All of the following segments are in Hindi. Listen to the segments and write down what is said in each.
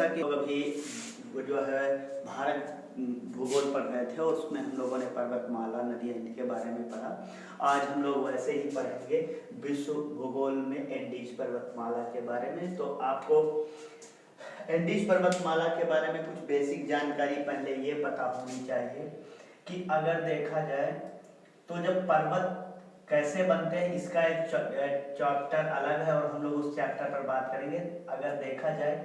कि अभी वो जो है भारत भूगोल पढ़ रहे थे और उसमें हम लोगों ने पर्वतमाला नदी इनके बारे में पढ़ा। आज हम लोग वैसे ही पढ़ेंगे विश्व भूगोल में एंडीज पर्वतमाला के बारे में। तो आपको एंडीज पर्वतमाला के बारे में कुछ बेसिक जानकारी पहले ये पता होनी चाहिए कि अगर देखा जाए तो जब पर्वत कैसे बनते हैं इसका एक चैप्टर अलग है और हम लोग उस चैप्टर पर बात करेंगे। अगर देखा जाए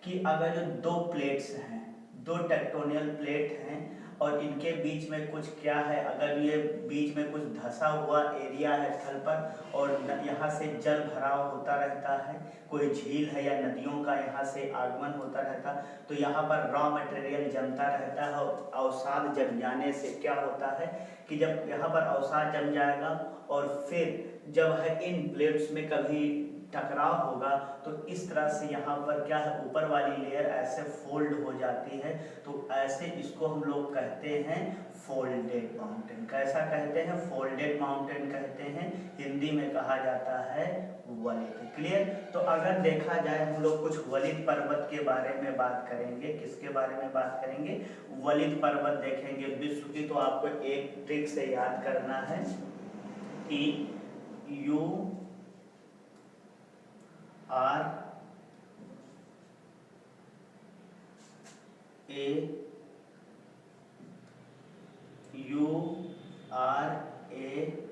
कि अगर जो दो प्लेट्स हैं, दो टेक्टोनियल प्लेट हैं और इनके बीच में कुछ क्या है, अगर ये बीच में कुछ धंसा हुआ एरिया है थल पर और यहाँ से जल भराव होता रहता है, कोई झील है या नदियों का यहाँ से आगमन होता रहता, तो यहाँ पर रॉ मटेरियल जमता रहता है। और अवसाद जम जाने से क्या होता है कि जब यहाँ पर अवसाद जम जाएगा और फिर जब है इन प्लेट्स में कभी टकराव होगा तो इस तरह से यहाँ पर क्या है, ऊपर वाली लेयर ऐसे फोल्ड हो जाती है। तो ऐसे इसको हम लोग कहते हैं फोल्डेड माउंटेन। कैसा कहते हैं? फोल्डेड माउंटेन कहते हैं। हिंदी में कहा जाता है वलित। क्लियर? तो अगर देखा जाए हम लोग कुछ वलित पर्वत के बारे में बात करेंगे। किसके बारे में बात करेंगे? वलित पर्वत देखेंगे विश्व की। तो आपको एक ट्रिक से याद करना है कि U R A U R A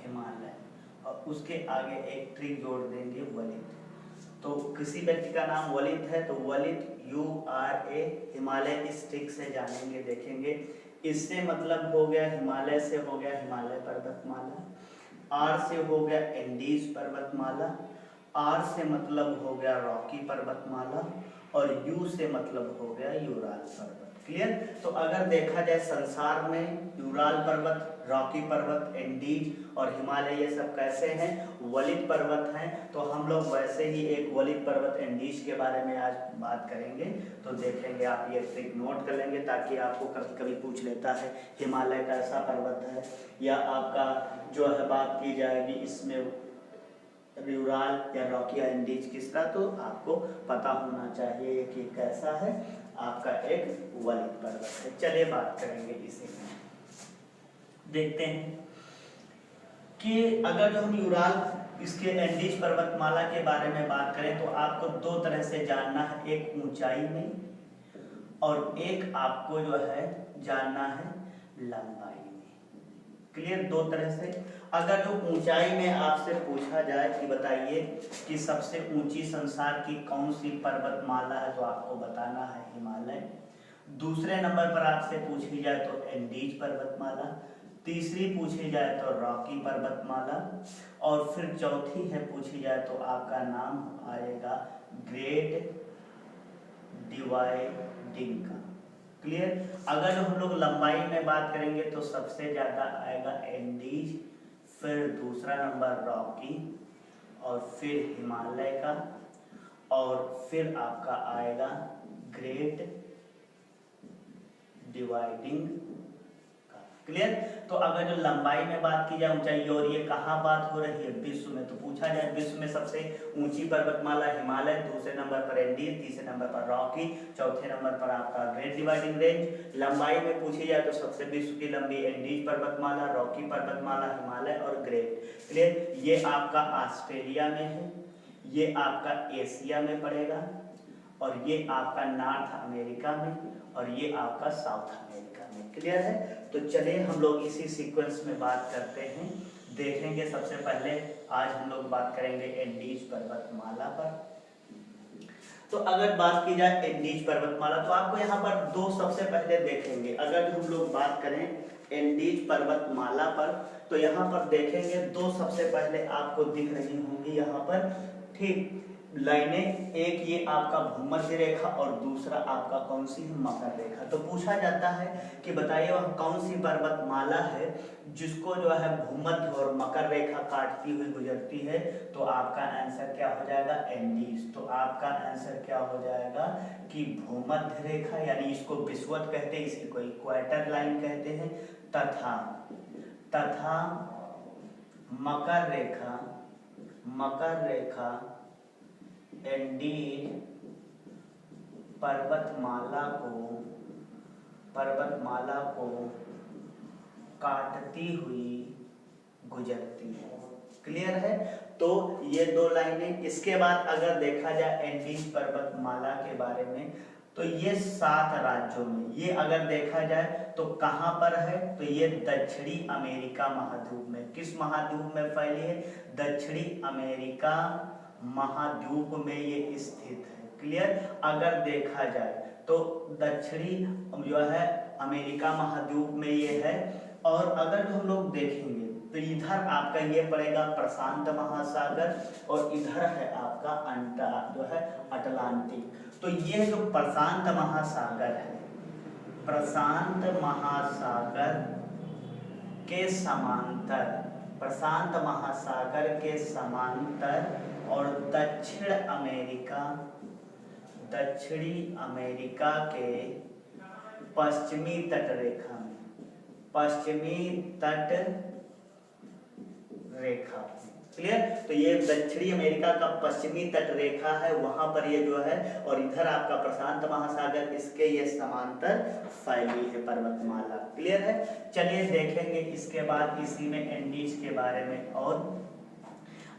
Himalaya और उसके आगे एक ट्रिक जोड़ देंगे वलित। तो किसी व्यक्ति का नाम वलित है तो वलित यू आर ए हिमालय इस ट्रिक से जानेंगे, देखेंगे। इससे मतलब हो गया हिमालय से हो गया हिमालय पर्वतमाला, आर से हो गया एंडीज पर्वतमाला, आर से मतलब हो गया रॉकी पर्वतमाला और यू से मतलब हो गया यूराल पर्वत। क्लियर? तो अगर देखा जाए संसार में यूराल पर्वत, रॉकी पर्वत, एंडीज और हिमालय ये सब कैसे हैं? वलित पर्वत हैं। तो हम लोग वैसे ही एक वलित पर्वत एंडीज के बारे में आज बात करेंगे। तो देखेंगे, आप ये ट्रिक नोट कर लेंगे ताकि आपको कभी कभी पूछ लेता है हिमालय कैसा पर्वत है, या आपका जो है बात की जाएगी इसमें यूराल या रॉकी या एंडीज किस तरह, तो आपको पता होना चाहिए कि कैसा है आपका एक वलित पर्वत है। चलिए बात करेंगे इसे। देखते हैं कि अगर जो हम यूराल इसके एंडीज पर्वतमाला के बारे में बात करें तो आपको दो तरह से जानना है, एक ऊंचाई में और एक आपको जो है जानना है लंबाई में। क्लियर? दो तरह से। अगर जो ऊंचाई में आपसे पूछा जाए कि बताइए कि सबसे ऊंची संसार की कौन सी पर्वतमाला है, तो आपको बताना है हिमालय। दूसरे नंबर पर आपसे पूछी जाए तो एंडीज पर्वतमाला, तीसरी पूछी जाए तो रॉकी पर्वतमाला और फिर चौथी है पूछी जाए तो आपका नाम आएगा ग्रेट डिवाइडिंग का। क्लियर? अगर जो हम लोग लंबाई में बात करेंगे तो सबसे ज्यादा आएगा एंडीज, फिर दूसरा नंबर रॉकी और फिर हिमालय का और फिर आपका आएगा ग्रेट डिवाइडिंग का। क्लियर? तो अगर जो लंबाई में बात की जाए ऊंचाई, और ये कहाँ बात हो रही है? विश्व में। तो पूछा जाए विश्व में सबसे ऊंची पर्वतमाला हिमालय, दूसरे नंबर पर एंडीज, तीसरे नंबर पर रॉकी, चौथे नंबर पर आपका ग्रेट डिवाइडिंग रेंज। लंबाई में पूछी जाए तो सबसे विश्व की लंबी एंडीज पर्वतमाला, रॉकी पर्वतमाला, हिमालय और ग्रेट। क्लियर? ये आपका ऑस्ट्रेलिया में है, ये आपका एशिया में पड़ेगा और ये आपका नॉर्थ अमेरिका में और ये आपका साउथ अमेरिका में। क्लियर है? तो चलिए हम लोग इसी सीक्वेंस में बात करते हैं। देखेंगे सबसे पहले आज हम लोग बात करेंगे एंडीज पर्वतमाला पर। तो अगर बात की जाए एंडीज पर्वतमाला तो आपको यहाँ पर दो सबसे पहले देखेंगे। अगर हम लोग बात करें एंडीज पर्वतमाला पर तो यहाँ पर देखेंगे दो सबसे पहले आपको दिख रही होंगी यहाँ पर, ठीक लाइनें। एक ये आपका भूमध्य रेखा और दूसरा आपका कौन सी है? मकर रेखा। तो पूछा जाता है कि बताइए वह कौन सी पर्वतमाला है जिसको जो है भूमध्य और मकर रेखा काटती हुई गुजरती है? तो आपका आंसर क्या हो जाएगा? एंडीज। तो आपका आंसर क्या हो जाएगा कि भूमध्य रेखा, यानी इसको विषुवत कहते हैं, इसको इक्वेटर लाइन कहते हैं, तथा मकर रेखा एंडीज पर्वतमाला को काटती हुई गुजरती है। क्लियर है? तो ये दो लाइनें। इसके बाद अगर देखा जाए एंडीज पर्वतमाला के बारे में, तो ये 7 राज्यों में, ये अगर देखा जाए तो कहां पर है, तो ये दक्षिणी अमेरिका महाद्वीप में। किस महाद्वीप में फैली है? दक्षिणी अमेरिका महाद्वीप में ये स्थित है। क्लियर? अगर देखा जाए तो दक्षिणी जो है अमेरिका महाद्वीप में ये है। और अगर हम लोग देखेंगे तो इधर आपका ये पड़ेगा प्रशांत महासागर और इधर है आपका जो है अटलांटिक। तो ये जो प्रशांत महासागर है, प्रशांत महासागर के समांतर, प्रशांत महासागर के समांतर और दक्षिणी अमेरिका के पश्चिमी तट रेखा में, पश्चिमी तट रेखा। क्लियर? तो ये दक्षिणी अमेरिका का पश्चिमी तट रेखा है, वहां पर ये जो है, और इधर आपका प्रशांत महासागर, इसके ये समांतर फैली है पर्वतमाला। क्लियर है? चलिए देखेंगे इसके बाद इसी में एंडीज के बारे में। और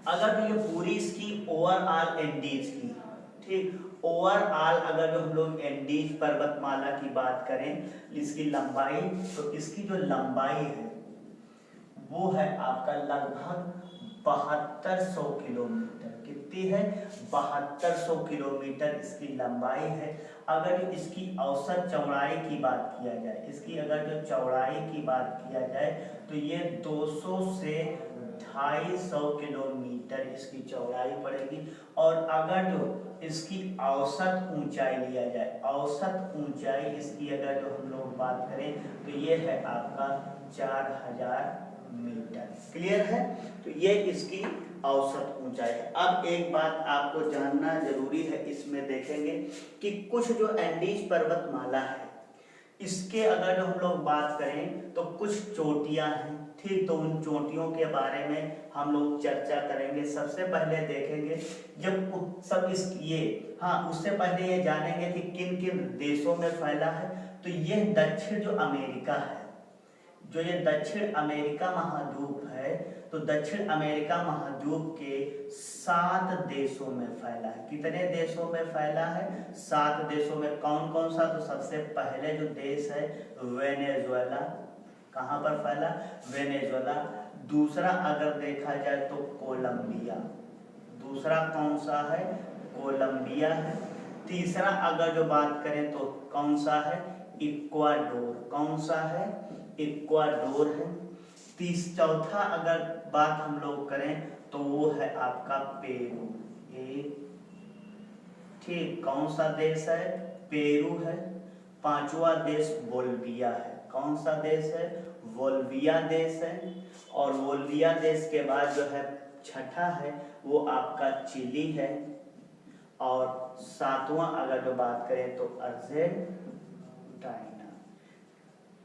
अगर ये पूरी इसकी ओवरऑल एंडीज की, ठीक, ओवरऑल अगर जो हम लोग एंडीज पर्वतमाला की बात करें, इसकी लंबाई, तो इसकी जो लंबाई है वो है आपका लगभग 7200 किलोमीटर। कितनी है? 7200 किलोमीटर इसकी लंबाई है। अगर इसकी औसत चौड़ाई की बात किया जाए, इसकी अगर जो चौड़ाई की बात किया जाए, तो ये 200 से 250 किलोमीटर इसकी चौड़ाई पड़ेगी। और अगर जो इसकी औसत ऊंचाई लिया जाए, औसत ऊंचाई इसकी अगर जो हम लोग बात करें, तो ये है आपका 4000 मीटर। क्लियर है? तो ये इसकी औसत ऊंचाई है। अब एक बात आपको जानना जरूरी है, इसमें देखेंगे कि कुछ जो एंडीज पर्वतमाला है, इसके अगर जो हम लोग बात करें तो कुछ चोटियां हैं, ठीक, तो उन चोटियों के बारे में हम लोग चर्चा करेंगे। सबसे पहले देखेंगे जब सब उससे पहले ये जानेंगे कि किन किन देशों में फैला है। तो ये दक्षिण जो अमेरिका है, जो ये दक्षिण अमेरिका महाद्वीप है, तो दक्षिण अमेरिका महाद्वीप के 7 देशों में फैला है। कितने देशों में फैला है? 7 देशों में। कौन कौन सा? तो सबसे पहले जो देश है वेनेजुएला। कहाँ पर फैला? वेनेजुएला। दूसरा अगर देखा जाए तो कोलंबिया। दूसरा कौन सा है? कोलंबिया है। तीसरा अगर जो बात करें तो कौन सा है? इक्वाडोर। कौन सा है? इक्वाडोर है। चौथा अगर बात हम लोग करें तो वो है आपका पेरू। ठीक, कौन सा देश है? पेरू है। पांचवा देश बोल्विया है। कौन सा देश है? बोल्विया देश है। और बोल्विया देश के बाद जो है छठा है वो आपका चिली है। और 7वां अगर जो बात करें तो अर्जेंटीना।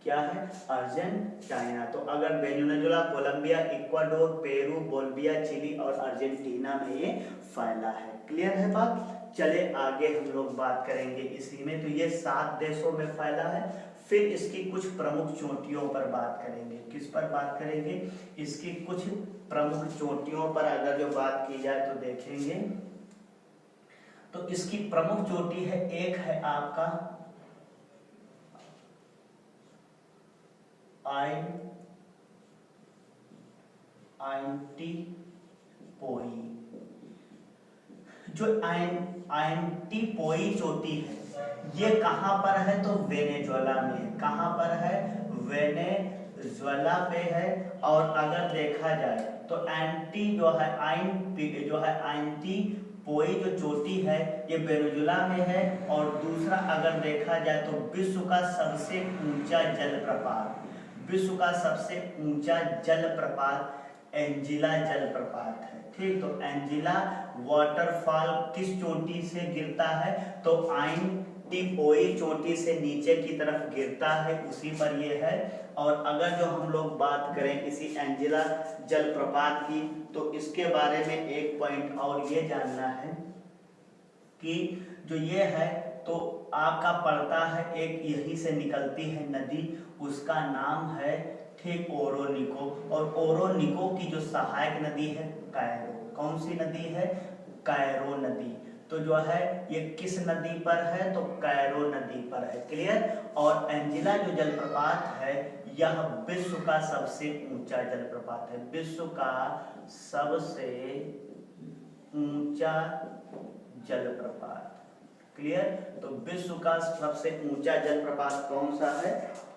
क्या है? अर्जेंटीना। तो अगर Venezuela, Colombia, Ecuador, Peru, Bolivia, Chile और अर्जेंटीना में ये फैला है। क्लियर है बात? चले आगे हम लोग बात करेंगे इसी में। तो ये 7 देशों में फैला है। फिर इसकी कुछ प्रमुख चोटियों पर बात करेंगे। किस पर बात करेंगे? इसकी कुछ प्रमुख चोटियों पर अगर जो बात की जाए तो देखेंगे तो इसकी प्रमुख चोटी है, एक है आपका आइंटीपोई। जो आइंटीपोई चोटी है ये कहां पर है? तो वेनेजुएला में है। कहां पर है? वेनेजुएला पे है। और अगर देखा जाए तो आइंटीपोई जो चोटी है ये वेनेजुएला में है। और दूसरा अगर देखा जाए तो विश्व का सबसे ऊंचा जलप्रपात, विश्व का सबसे ऊंचा जलप्रपात एंजिला जलप्रपात है। ठीक, तो एंजिला वाटरफॉल किस चोटी से गिरता है? तो आइंटीपोई चोटी से नीचे की तरफ गिरता है, उसी पर ये है। और अगर जो हम लोग बात करें इसी एंजिला जलप्रपात की, तो इसके बारे में एक पॉइंट और ये जानना है कि जो ये है तो आपका पड़ता है एक यहीं से निकलती है नदी, उसका नाम है ठीक ओरोनिको। और ओरोनिको की जो सहायक नदी है कैरो। कौन सी नदी है? कैरो नदी। तो जो है ये किस नदी पर है? तो कैरो नदी पर है। क्लियर। और एंजिला जो जलप्रपात है यह विश्व का सबसे ऊंचा जलप्रपात है, विश्व का सबसे ऊंचा जलप्रपात। क्लियर। तो विश्व का सबसे ऊंचा जलप्रपात कौन सा है?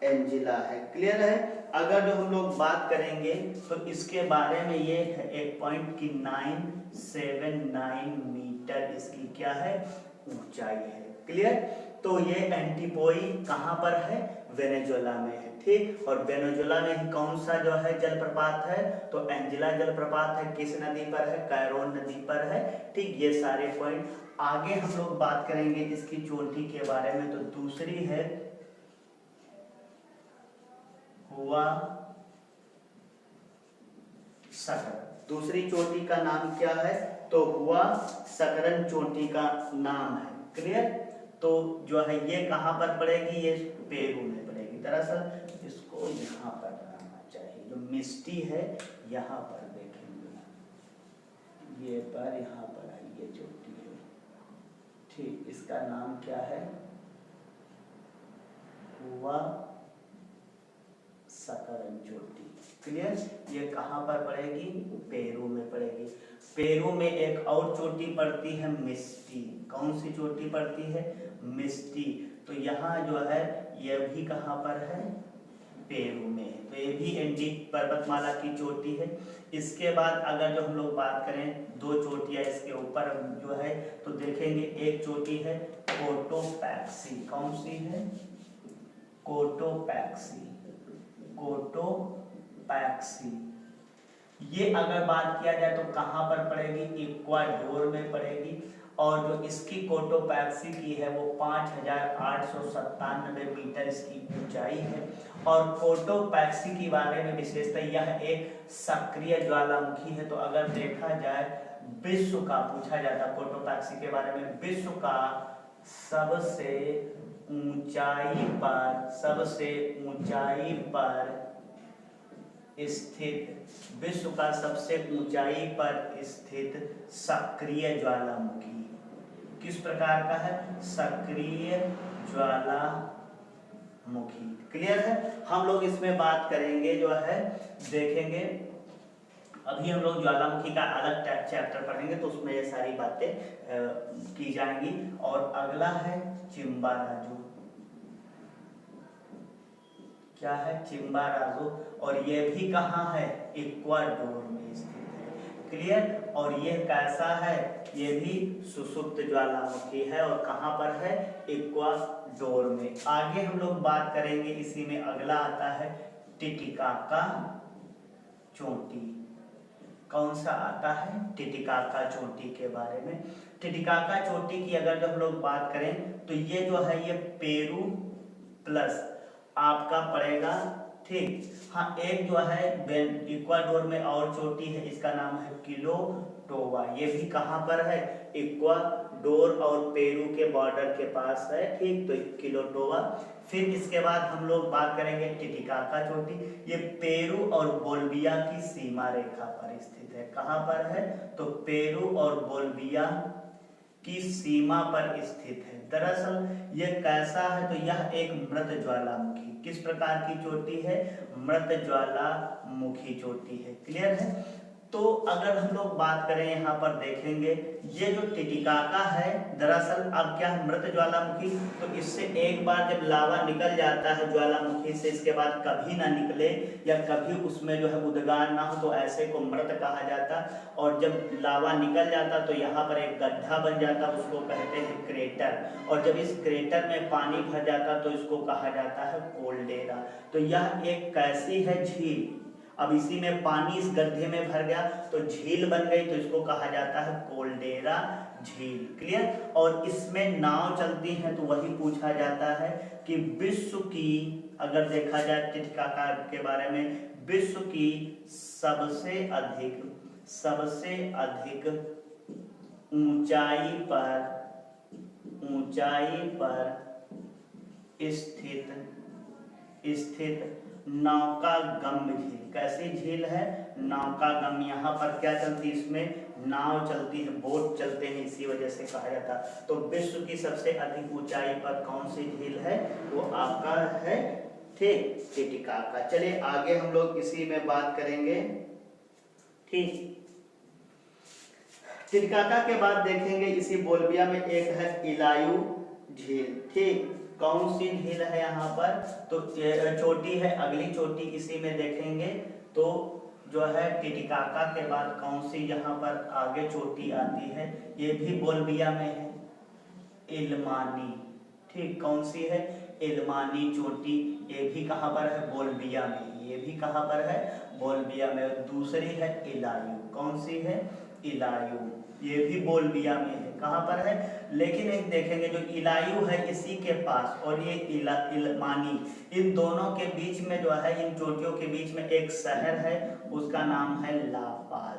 एंजिला है। क्लियर है। अगर जो हम लोग बात करेंगे तो इसके बारे में ये है एक पॉइंट की 979 मीटर इसकी क्या है? ऊंचाई है। क्लियर। तो ये एंटीपोई कहाँ पर है? वेनेजुएला में है। ठीक। और वेनेजुएला में ही कौन सा जो है जलप्रपात है? तो एंजिला जलप्रपात है। किस नदी पर है? कैरोन नदी पर है। ठीक। ये सारे पॉइंट आगे हम लोग बात करेंगे इसकी चोटी के बारे में। तो दूसरी है हुआ सकरन। दूसरी चोटी का नाम क्या है? तो हुआ सकरन चोटी का नाम है। क्लियर। तो जो है ये कहां पर पड़ेगी? ये पेरू में पड़ेगी। दरअसल इसको यहाँ पर बनाना चाहिए, जो मिस्टी है यहाँ पर देखेंगे, ये पर यहाँ पर है, ये चोटी है। ठीक। इसका नाम क्या है? हुआ सकरन चोटी। क्लियर। ये कहां पर पड़ेगी? पेरू में पड़ेगी। पेरू में एक और चोटी पड़ती है मिस्टी। कौन सी चोटी पड़ती है? मिस्टी। तो यहाँ जो है ये भी कहां पर है? पेरू में। तो ये भी एंडी पर्वतमाला की चोटी है। इसके बाद अगर जो हम लोग बात करें दो चोटियां इसके ऊपर जो है तो देखेंगे, एक चोटी है कोटोपैक्सी। कौन सी है? कोटोपैक्सी। कोटोपैक्सी। ये अगर बात किया जाए तो कहां पर पड़ेगी? इक्वाडोर में पड़ेगी। और जो इसकी कोटोपैक्सी की है वो 5897 मीटर इसकी ऊंचाई है। और कोटोपैक्सी के बारे में विशेषता, यह एक सक्रिय ज्वालामुखी है। तो अगर देखा जाए विश्व का पूछा जाता कोटोपैक्सी के बारे में, विश्व का सबसे ऊंचाई पर स्थित, विश्व का सबसे ऊंचाई पर स्थित सक्रिय ज्वालामुखी किस प्रकार का है? सक्रिय ज्वालामुखी। क्लियर है। हम लोग इसमें बात करेंगे जो है, देखेंगे अभी हम लोग ज्वालामुखी का अलग चैप्टर पढ़ेंगे तो उसमें ये सारी बातें की जाएंगी। और अगला है चिम्बाराजू। क्या है? चिम्बाराजू। और ये भी कहाँ है? इक्वाडोर में स्थित है। क्लियर। और ये कैसा है? ये भी सुसुप्त ज्वालामुखी है। और कहाँ पर है? इक्वाडोर में। आगे हम लोग बात करेंगे, इसी में अगला आता है टिटिकाका चोटी। कौन सा आता है? टिटिकाका चोटी के बारे में। टिटिकाका चोटी की अगर जब हम लोग बात करें तो ये जो है ये पेरू प्लस आपका पड़ेगा। ठीक। हाँ, एक जो है इक्वाडोर में और चोटी है, इसका नाम है किलोटोवा। ये भी कहाँ पर है? इक्वाडोर और पेरू के बॉर्डर के पास है। ठीक। तो किलोटोवा। फिर इसके बाद हम लोग बात करेंगे टिटिकाका चोटी। ये पेरू और बोल्विया की सीमा रेखा पर स्थित है। कहाँ पर है? तो पेरू और बोल्विया की सीमा पर स्थित है। दरअसल ये कैसा है? तो यह एक मृत ज्वालामुखी। किस प्रकार की चोटी है? मृत ज्वालामुखी चोटी है। क्लियर है। तो अगर हम लोग बात करें यहाँ पर देखेंगे, ये जो टिटिकाका है दरअसल अब क्या है? मृत ज्वालामुखी। तो इससे एक बार जब लावा निकल जाता है ज्वालामुखी से, इसके बाद कभी ना निकले या कभी उसमें जो है उद्गार ना हो तो ऐसे को मृत कहा जाता। और जब लावा निकल जाता तो यहाँ पर एक गड्ढा बन जाता, उसको कहते हैं क्रेटर। और जब इस क्रेटर में पानी भर जाता तो इसको कहा जाता है कोल्डेरा। तो यह एक कैसी है? झील। अब इसी में पानी इस गड्ढे में भर गया तो झील बन गई, तो इसको कहा जाता है कोल्डेरा झील। क्लियर। और इसमें नाव चलती है तो वही पूछा जाता है कि विश्व की, अगर देखा जाए टिटिकाका के बारे में, विश्व की सबसे अधिक ऊंचाई पर ऊंचाई पर स्थित नौकागम्य झील। कैसी झील है? नौकागम्य। यहाँ पर क्या चलती है? इसमें नाव चलती है, बोट चलते हैं, इसी वजह से कहा जाता है। तो विश्व की सबसे अधिक ऊंचाई पर कौन सी झील है? वो आपका है ठीक टिटिकाका। चलिए आगे हम लोग इसी में बात करेंगे। ठीक, टिटिकाका के बाद देखेंगे इसी बोल्विया में एक है इलायू झील। ठीक, कौन सी झील है यहाँ पर? तो चोटी है, अगली चोटी इसी में देखेंगे। तो जो है टिटिकाका के बाद कौन सी यहाँ पर आगे चोटी आती है? ये भी बोल्विया में है, इल्मानी। ठीक, कौन सी है? इल्मानी चोटी। ये भी कहाँ पर है? बोल्विया में। ये भी कहाँ पर है? बोल्विया में। दूसरी है इलायू। कौन सी है? इलायू। ये भी बोल्विया में है। कहाँ पर है? लेकिन एक देखेंगे जो इलायू है इसी के पास और ये इल्मानी, इन दोनों के बीच में जो है, इन चोटियों के बीच में एक शहर है, उसका नाम है लापाज।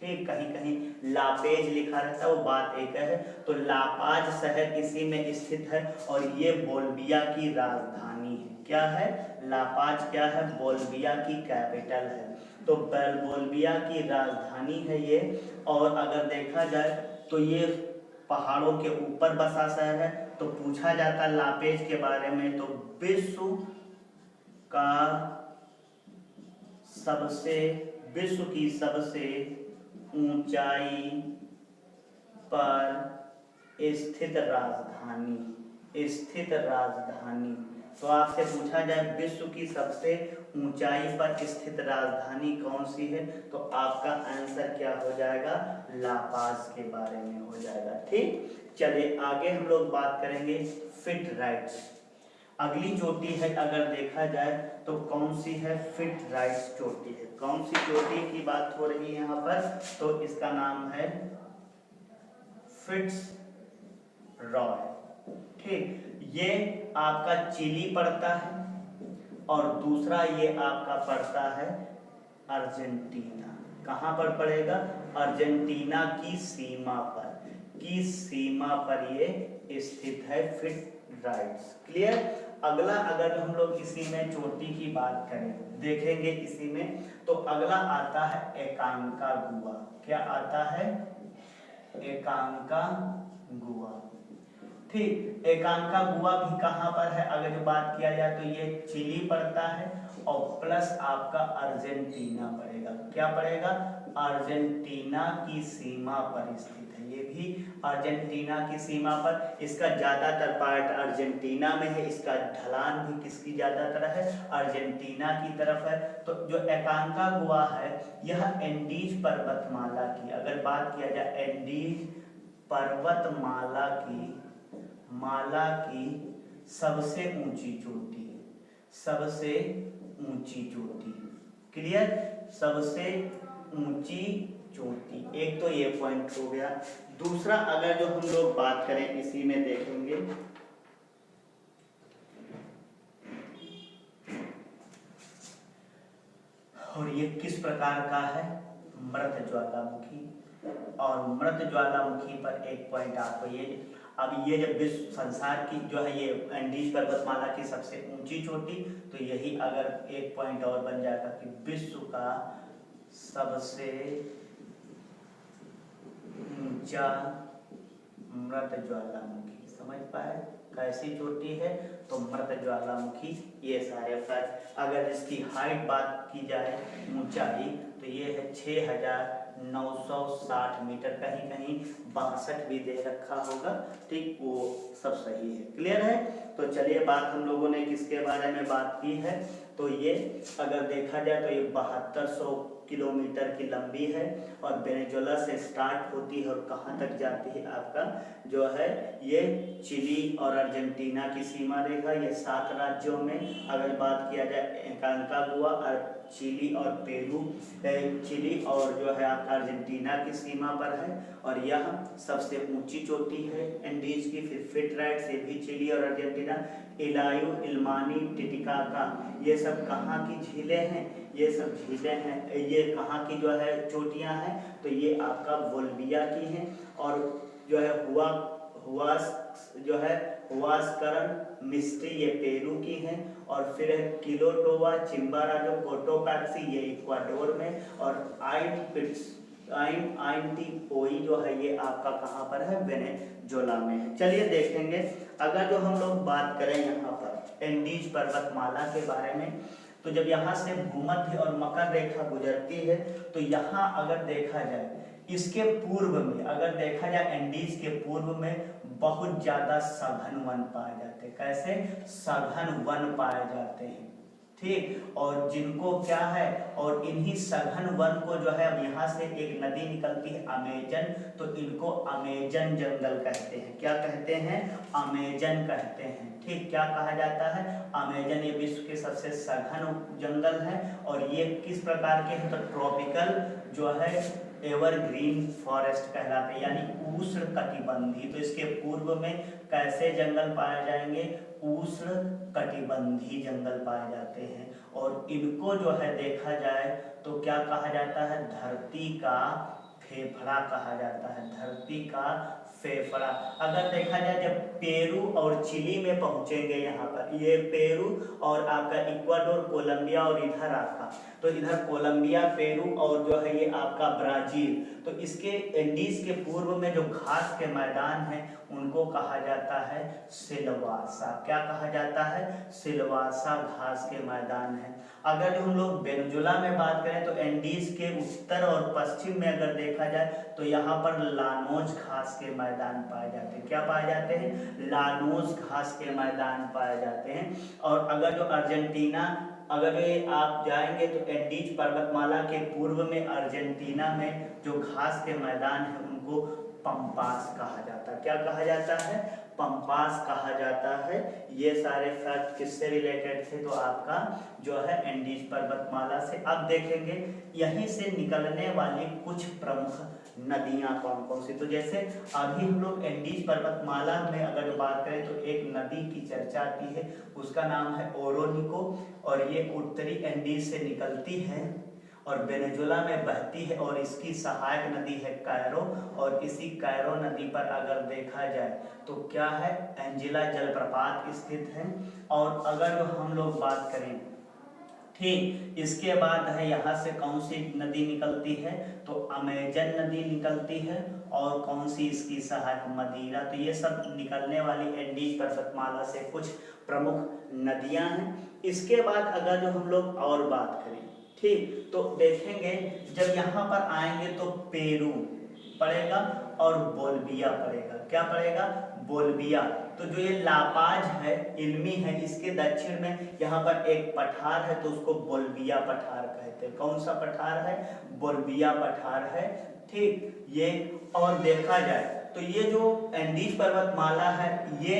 ठीक, कहीं कहीं लापेज लिखा रहता है, वो बात एक है। तो लापाज शहर इसी में स्थित है और ये बोल्विया की राजधानी है। क्या है? लापाज क्या है? बोल्विया की कैपिटल है। तो बोल्विया की राजधानी है ये। और अगर देखा जाए तो ये पहाड़ों के ऊपर बसा शहर है। तो पूछा जाता लापेज के बारे में, तो विश्व की सबसे ऊंचाई पर स्थित राजधानी। तो आपसे पूछा जाए विश्व की सबसे ऊंचाई पर स्थित राजधानी कौन सी है, तो आपका आंसर क्या हो जाएगा? लापाज के बारे में हो जाएगा। ठीक, चलिए आगे हम लोग बात करेंगे फिटराइट्स। अगली चोटी है अगर देखा जाए तो कौन सी है? फिटराइट्स चोटी है। कौन सी चोटी की बात हो रही है यहाँ पर? तो इसका नाम है फिट्स रॉय। ठीक, ये आपका चिली पड़ता है और दूसरा ये आपका पड़ता है अर्जेंटीना। कहाँ पर पड़ेगा? अर्जेंटीना की सीमा पर ये स्थित है फिटराइट्स। क्लियर? अगला अगर हम लोग इसी में चोटी की बात करें, देखेंगे इसी में, तो अगला आता है एकांकागुआ। क्या आता है? एकांकागुआ। ठीक, एकांकागुआ भी कहाँ पर है? अगर जो बात किया जाए तो ये चिली पड़ता है और प्लस आपका अर्जेंटीना पड़ेगा। क्या पड़ेगा? अर्जेंटीना की सीमा पर स्थित है। ये भी अर्जेंटीना की सीमा पर, इसका ज्यादातर पार्ट अर्जेंटीना में है, इसका ढलान भी किसकी ज्यादातर है? अर्जेंटीना की तरफ है। तो जो एकांकागुआ है यह एंडीज पर्वतमाला की, अगर बात किया जाए एंडीज पर्वतमाला की सबसे ऊंची चोटी, सबसे ऊंची चोटी। क्लियर? सबसे ऊंची चोटी। एक तो ये पॉइंट हो गया। दूसरा अगर जो हम लोग बात करें इसी में देखेंगे, और ये किस प्रकार का है? मृत ज्वालामुखी। और मृत ज्वालामुखी पर एक पॉइंट आपको ये, अब ये जब विश्व संसार की जो है ये एंडीज पर्वतमाला की सबसे ऊंची चोटी, तो यही अगर एक पॉइंट और बन जाएगा कि विश्व का सबसे ऊंचा मृत ज्वालामुखी। समझ पाए कैसी चोटी है? तो मृत ज्वालामुखी। ये सारे फैक्ट, अगर इसकी हाइट बात की जाए, ऊंचाई, तो ये है 6960 मीटर, कहीं कहीं 62 भी दे रखा होगा। ठीक, वो सब सही है। क्लियर है? तो चलिए बात हम लोगों ने किसके बारे में बात की है, तो ये अगर देखा जाए तो ये 7200 किलोमीटर की लंबी है और वेनेजुएला से स्टार्ट होती है और कहाँ तक जाती है? आपका जो है ये चिली और अर्जेंटीना की सीमा रेखा, ये 7 राज्यों में अगर बात किया जाए, एकांकागुआ और चिली और पेरू, चिली और जो है आपका अर्जेंटीना की सीमा पर है और यह सबसे ऊंची चोटी है एंडीज की। फिर फिटराइट्स, ये भी चिली और अर्जेंटीना। इलायू, इल्मानी, टिटिकाका, ये सब कहाँ की झीलें हैं? ये सब झीलें हैं, ये कहाँ की जो है चोटियाँ हैं? तो ये आपका बोल्विया की हैं। और जो है हुआस जो है हुआस्करण मिस्ट्री ये पेरू की हैं, और फिर है किलोटोवा चिम्बाराजो कोटोपैक्सी ये इक्वाडोर में, और आइंटिपोई जो है ये आपका कहाँ पर है, वेनेजुएला में है। चलिए देखेंगे, अगर जो हम लोग बात करें यहाँ पर एंडीज पर्वतमाला के बारे में, तो जब यहाँ से भूमध्य और मकर रेखा गुजरती है तो यहाँ अगर देखा जाए इसके पूर्व में, अगर देखा जाए एंडीज के पूर्व में बहुत ज्यादा सघन वन पाए जाते हैं। कैसे? सघन वन पाए जाते हैं, ठीक। और जिनको क्या है, और इन्हीं सघन वन को जो है, अब यहाँ से एक नदी निकलती है अमेजन, तो इनको अमेजन जंगल कहते हैं। क्या कहते हैं? अमेजन कहते हैं, ठीक। क्या कहा जाता है? अमेजन। ये विश्व के सबसे सघन जंगल है, और ये किस प्रकार के हैं, तो ट्रॉपिकल जो है एवरग्रीन फॉरेस्ट कहलाते हैं, यानी उष्ण कटिबंधी। तो इसके पूर्व में कैसे जंगल पाए जाएंगे? उष्ण कटिबंधी जंगल पाए जाते हैं, और इनको जो है देखा जाए तो क्या कहा जाता है? धरती का फेफड़ा कहा जाता है, धरती का फेफड़ा। अगर देखा जाए जब पेरू और चिली में पहुंचेंगे, यहाँ पर ये पेरू और आपका इक्वाडोर, कोलंबिया और इधर आपका, तो इधर कोलंबिया, पेरू और जो है ये आपका ब्राजील, तो इसके एंडीज के पूर्व में जो घास के मैदान हैं उनको कहा जाता है सिलवासा। क्या कहा जाता है? सिलवासा घास के मैदान है। अगर जो हम लोग वेनेजुएला में बात करें तो एंडीज के उत्तर और पश्चिम में अगर देखा जाए तो यहाँ पर लानोज घास के मैदान पाए जाते हैं। क्या पाए जाते हैं? लानोज घास के मैदान पाए जाते हैं। और अगर जो अर्जेंटीना, अगर ये आप जाएंगे तो एंडीज पर्वतमाला के पूर्व में अर्जेंटीना में जो घास के मैदान है उनको पंपास कहा जाता है। क्या कहा जाता है? पंपास कहा जाता है। ये सारे फैक्ट किससे रिलेटेड थे? तो आपका जो है एंडीज पर्वतमाला से। अब देखेंगे यहीं से निकलने वाली कुछ प्रमुख नदियां कौन कौन सी। तो जैसे अभी हम लोग एंडीज पर्वतमाला में अगर बात करें तो एक नदी की चर्चा आती है, उसका नाम है ओरोनिको, और ये उत्तरी एंडीज से निकलती है और वेनेजुएला में बहती है, और इसकी सहायक नदी है कैरो, और इसी कैरो नदी पर अगर देखा जाए तो क्या है, एंजिला जलप्रपात स्थित है। और अगर हम लोग बात करें, ठीक, इसके बाद है यहाँ से कौन सी नदी निकलती है, तो अमेजन नदी निकलती है, और कौन सी इसकी सहायक, मदीरा। तो ये सब निकलने वाली एंडीज पर्वतमाला से कुछ प्रमुख नदियां हैं। इसके बाद अगर जो हम लोग और बात करें, ठीक, तो देखेंगे जब यहाँ पर आएंगे तो पेरू पड़ेगा और बोल्विया पड़ेगा। क्या पड़ेगा? बोल्विया। तो जो ये लापाज है, इल्मी है, इसके दक्षिण में यहाँ पर एक पठार है, तो उसको बोल्विया पठार कहते हैं। कौन सा पठार है? बोल्विया पठार है, ठीक। ये और देखा जाए तो ये जो एंडीज पर्वतमाला है ये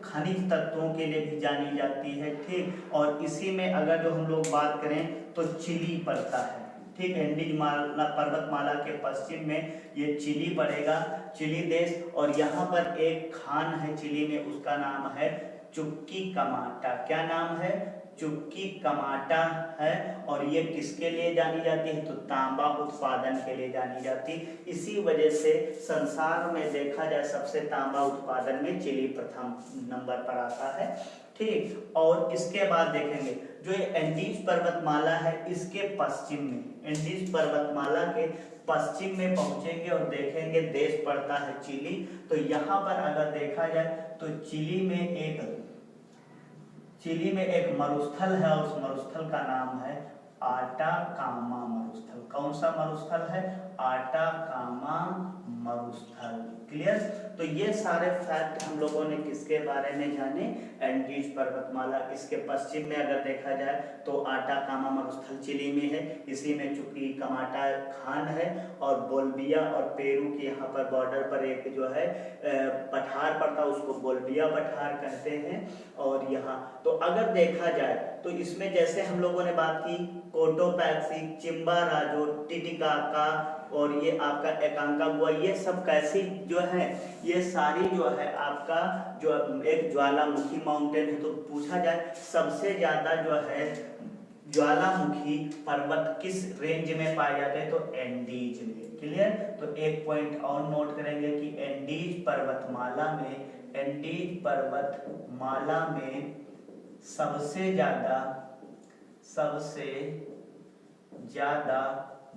खनिज तत्वों के लिए भी जानी जाती है, ठीक। और इसी में अगर जो हम लोग बात करें तो चिली पड़ता है, ठीक। एंडीज पर्वतमाला के पश्चिम में ये चिली पड़ेगा, चिली देश। और यहाँ पर एक खान है चिली में, उसका नाम है चुक्कीकामाटा। क्या नाम है? चुक्कीकामाटा है। और ये किसके लिए जानी जाती है? तो तांबा उत्पादन के लिए जानी जाती। इसी वजह से संसार में देखा जाए सबसे तांबा उत्पादन में चिली प्रथम नंबर पर आता है, ठीक। और इसके बाद देखेंगे जो ये एंडीज पर्वतमाला है इसके पश्चिम में, एंडीज पर्वतमाला के पश्चिम में पहुंचेंगे और देखेंगे देश पड़ता है चिली। तो यहाँ पर अगर देखा जाए तो चिली में एक मरुस्थल है, और उस मरुस्थल का नाम है आटाकामा मरुस्थल। कौन सा मरुस्थल है? आटाकामा मरुस्थल। क्लियर? तो ये सारे फैक्ट हम लोगों ने किसके बारे में जाने? एंडीज पर्वतमाला। इसके पश्चिम में अगर देखा जाए तो आटाकामा मरुस्थल चिली में है, इसी में चुक्कीकामाटा खान है, और बोल्विया और पेरू के यहाँ पर बॉर्डर पर एक जो है पठार पड़ता है, उसको बोल्विया पठार कहते हैं। और यहाँ तो अगर देखा जाए तो इसमें जैसे हम लोगों ने बात की कोटोपैक्सी, चिम्बाराजो, टिटिकाका और ये आपका एकांकागुआ, ये सब कैसी जो है, ये सारी जो है आपका जो एक ज्वालामुखी माउंटेन है। तो पूछा जाए सबसे ज्यादा जो है ज्वालामुखी पर्वत किस रेंज में पाए जाते हैं, तो एंडीज में। क्लियर। तो एक पॉइंट और नोट करेंगे कि एंडीज पर्वतमाला में सबसे ज्यादा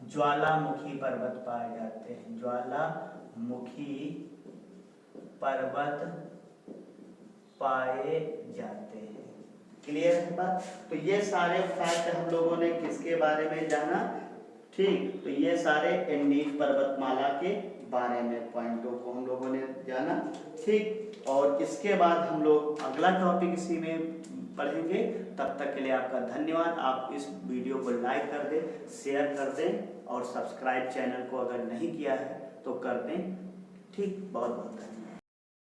ज्वालामुखी पर्वत पाए जाते हैं, ज्वालामुखी पर्वत पाए जाते हैं। क्लियर है बात। तो ये सारे फैक्ट हम लोगों ने किसके बारे में जाना, ठीक। तो ये सारे एंडीज पर्वतमाला के बारे में पॉइंटों को हम लोगों ने जाना, ठीक। और इसके बाद हम लोग अगला टॉपिक इसी में पढ़ेंगे। तब तक के लिए आपका धन्यवाद। आप इस वीडियो को लाइक कर दें, शेयर कर दें और सब्सक्राइब चैनल को अगर नहीं किया है तो कर दें, ठीक। बहुत बहुत धन्यवाद।